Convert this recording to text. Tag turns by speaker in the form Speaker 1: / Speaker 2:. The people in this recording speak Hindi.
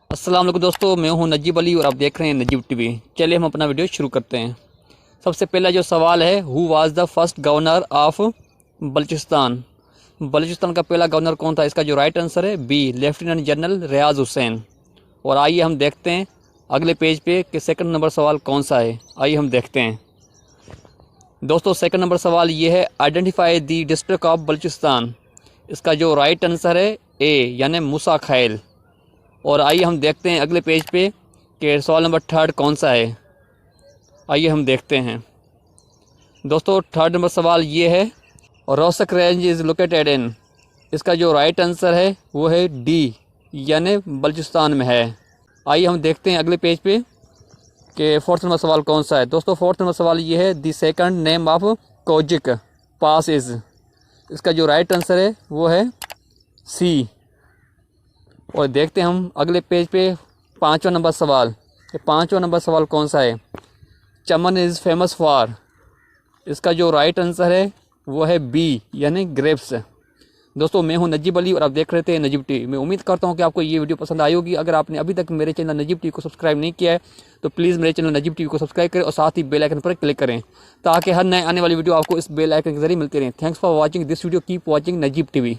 Speaker 1: अस्सलाम वालेकुम दोस्तों, मैं हूं नजीब अली और आप देख रहे हैं नजीब टीवी। चलिए हम अपना वीडियो शुरू करते हैं। सबसे पहला जो सवाल है, who was the first governor of Balochistan. Balochistan का पहला गवर्नर कौन था? इसका जो राइट आंसर है बी, लेफ्टिनेंट जनरल रियाज हुसैन। और आइए हम देखते हैं अगले पेज पे कि सेकंड नंबर सवाल कौन सा है। आइए हम देखते हैं दोस्तों। सेकंड नंबर सवाल ये है, identify the district of Balochistan. इसका जो राइट आंसर है ए, यानी मूसा खैल। और आइए हम देखते हैं अगले पेज पे कि सवाल नंबर थर्ड कौन सा है। आइए हम देखते हैं दोस्तों। थर्ड नंबर सवाल ये है, Rohtak range is located in. इसका जो राइट आंसर है वो है डी, यानी बलूचिस्तान में है। आइए हम देखते हैं अगले पेज पे कि फोर्थ नंबर सवाल कौन सा है। दोस्तों फोर्थ नंबर सवाल ये है, the second name of kojic pass is. इसका जो राइट आंसर है वो है सी। और देखते हैं हम अगले पेज पे पाँचवा नंबर सवाल। ये पाँचवा नंबर सवाल कौन सा है? चमन इज़ फेमस फॉर। इसका जो राइट आंसर है वो है बी, यानी ग्रेप्स। दोस्तों मैं हूं नजीब अली और आप देख रहे थे नजीब टीवी। मैं उम्मीद करता हूं कि आपको ये वीडियो पसंद आई होगी। अगर आपने अभी तक मेरे चैनल नजीब टीवी को सब्सक्राइब नहीं किया है तो प्लीज़ मेरे चैनल नजीब टीवी को सब्सक्राइब करें और साथ ही बेल आइकन पर क्लिक करें ताकि हर नए आने वाली वीडियो आपको इस बेल आइकन के जरिए मिलती रहे। Thanks for watching this video. Keep watching Najeeb TV.